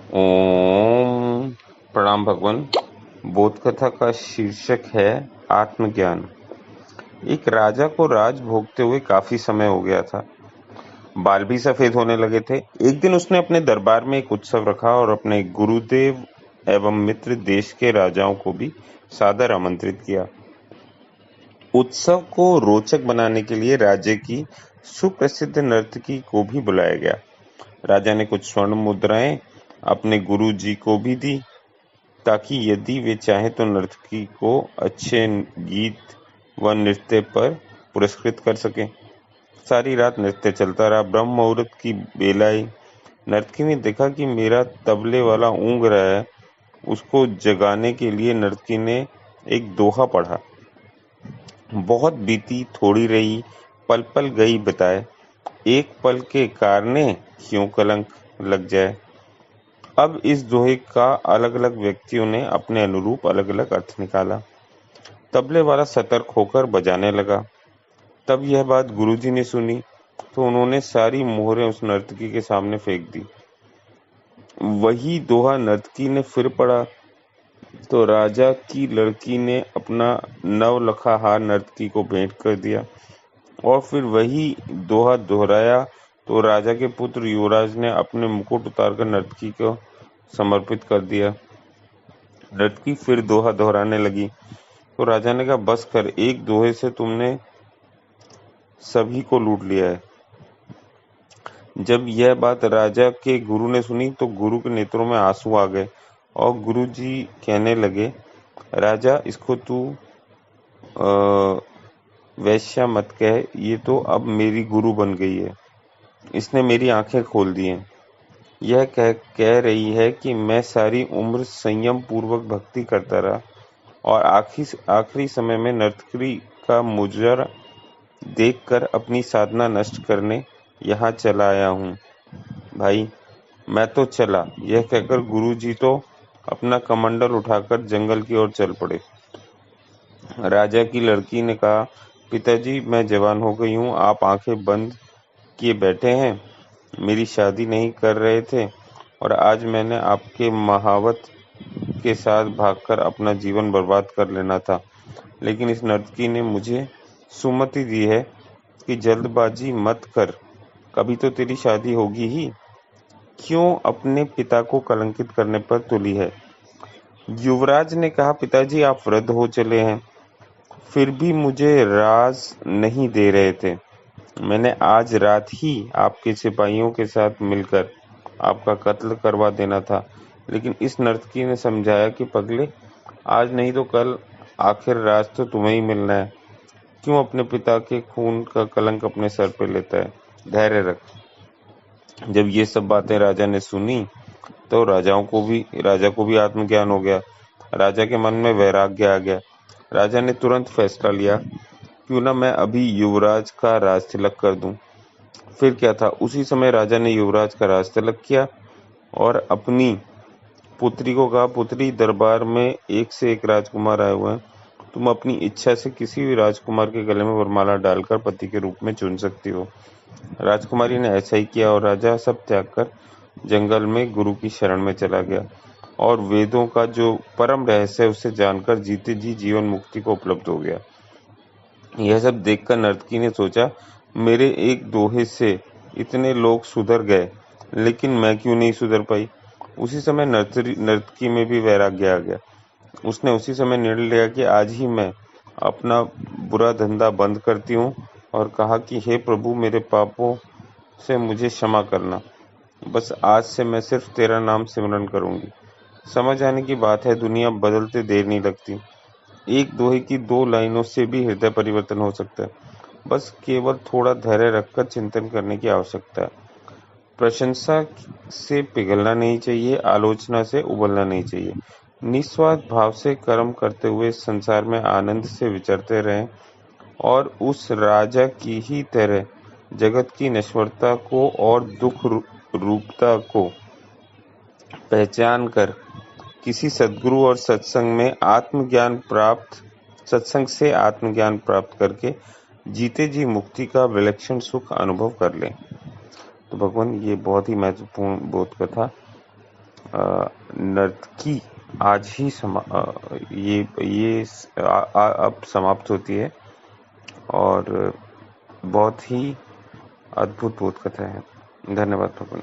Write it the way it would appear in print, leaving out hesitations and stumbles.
ओम प्रणाम भगवान। बोध कथा का शीर्षक है आत्मज्ञान। एक राजा को राज भोगते हुए काफी समय हो गया था। बाल भी सफेद होने लगे थे। एक दिन उसने अपने दरबार में एक उत्सव रखा और अपने गुरुदेव एवं मित्र देश के राजाओं को भी सादर आमंत्रित किया। उत्सव को रोचक बनाने के लिए राज्य की सुप्रसिद्ध नर्तकी को भी बुलाया गया। राजा ने कुछ स्वर्ण मुद्राएं अपने गुरु जी को भी दी, ताकि यदि वे चाहें तो नर्तकी को अच्छे गीत व नृत्य पर पुरस्कृत कर सकें। सारी रात नृत्य चलता रहा। ब्रह्म मुहूर्त की बेल आई। नर्तकी ने देखा कि मेरा तबले वाला ऊँग रहा है। उसको जगाने के लिए नर्तकी ने एक दोहा पढ़ा। बहुत बीती थोड़ी रही, पल पल गई बताए, एक पल के कारणे क्यों कलंक लग जाए। अब इस दोहे का अलग अलग व्यक्तियों ने अपने अनुरूप अलग अलग अर्थ निकाला। तबले वाला सतर्क होकर बजाने लगा। तब यह बात गुरुजी ने सुनी तो उन्होंने सारी मोहरें उस नर्तकी के सामने फेंक दी। वही दोहा नर्तकी ने फिर पढ़ा तो राजा की लड़की ने अपना नवलखा हार नर्तकी को भेंट कर दिया, और फिर वही दोहा दोहराया तो राजा के पुत्र युवराज ने अपने मुकुट उतारकर नर्तकी को समर्पित कर दिया। नर्तकी फिर दोहा दोहराने लगी तो राजा ने कहा, बस कर, एक दोहे से तुमने सभी को लूट लिया है। जब यह बात राजा के गुरु ने सुनी तो गुरु के नेत्रों में आंसू आ गए और गुरु जी कहने लगे, राजा, इसको तू वैश्या मत कह, ये तो अब मेरी गुरु बन गई है। इसने मेरी आंखें खोल दी हैं। यह कह रही है कि मैं सारी उम्र संयम पूर्वक भक्ति करता रहा और आखिरी समय में नर्तकी का मुजरा देखकर अपनी साधना नष्ट करने यहाँ चला आया हूँ। भाई, मैं तो चला। यह कहकर गुरुजी तो अपना कमंडल उठाकर जंगल की ओर चल पड़े। राजा की लड़की ने कहा, पिताजी, मैं जवान हो गई हूँ, आप आंखें बंद किए बैठे हैं। मेरी शादी नहीं कर रहे थे और आज मैंने आपके महावत के साथ भागकर अपना जीवन बर्बाद कर लेना था, लेकिन इस नर्तकी ने मुझे सुमति दी है कि जल्दबाजी मत कर, कभी तो तेरी शादी होगी ही। क्यों अपने पिता को कलंकित करने पर तुली है? युवराज ने कहा, पिताजी, आप वृद्ध हो चले हैं, फिर भी मुझे राज नहीं दे रहे थे। मैंने आज रात ही आपके सिपाहियों के साथ मिलकर आपका कत्ल करवा देना था, लेकिन इस नर्तकी ने समझाया कि पगले, आज नहीं तो कल आखिर राज तो तुम्हें ही मिलना है। क्यों अपने पिता के खून का कलंक अपने सर पे लेता है? धैर्य रख। जब ये सब बातें राजा ने सुनी तो राजा को भी आत्मज्ञान हो गया। राजा के मन में वैराग्य आ गया। राजा ने तुरंत फैसला लिया, क्यों ना मैं अभी युवराज का राज तिलक कर दूं। फिर क्या था, उसी समय राजा ने युवराज का राज तिलक किया और अपनी पुत्री को कहा, पुत्री, दरबार में एक से एक राजकुमार आए हुए हैं, तुम अपनी इच्छा से किसी भी राजकुमार के गले में वरमाला डालकर पति के रूप में चुन सकती हो। राजकुमारी ने ऐसा ही किया और राजा सब त्याग कर जंगल में गुरु की शरण में चला गया और वेदों का जो परम रहस्य है उसे जानकर जीते जी जीवन मुक्ति को उपलब्ध हो गया। यह सब देखकर नर्तकी ने सोचा, मेरे एक दोहे से इतने लोग सुधर गए, लेकिन मैं क्यों नहीं सुधर पाई। उसी समय नर्तकी में भी वैराग्य आ गया। उसने उसी समय निर्णय लिया कि आज ही मैं अपना बुरा धंधा बंद करती हूँ और कहा कि हे प्रभु, मेरे पापों से मुझे क्षमा करना। बस आज से मैं सिर्फ तेरा नाम सिमरन करूंगी। समझ आने की बात है, दुनिया बदलते देर नहीं लगती। एक दोहे की 2 लाइनों से भी हृदय परिवर्तन हो सकता है। बस केवल थोड़ा धैर्य रखकर चिंतन करने की आवश्यकता है। प्रशंसा से पिघलना नहीं चाहिए, आलोचना से उबलना नहीं चाहिए। निस्वार्थ भाव से कर्म करते हुए संसार में आनंद से विचरते रहें और उस राजा की ही तरह जगत की नश्वरता को और दुख रूपता को पहचान कर किसी सद्गुरु और सत्संग से आत्मज्ञान प्राप्त करके जीते जी मुक्ति का विलक्षण सुख अनुभव कर लें। तो भगवान, ये बहुत ही महत्वपूर्ण बोध कथा नर्तकी आज ही अब समाप्त होती है और बहुत ही अद्भुत बोध कथा है। धन्यवाद प्रभु।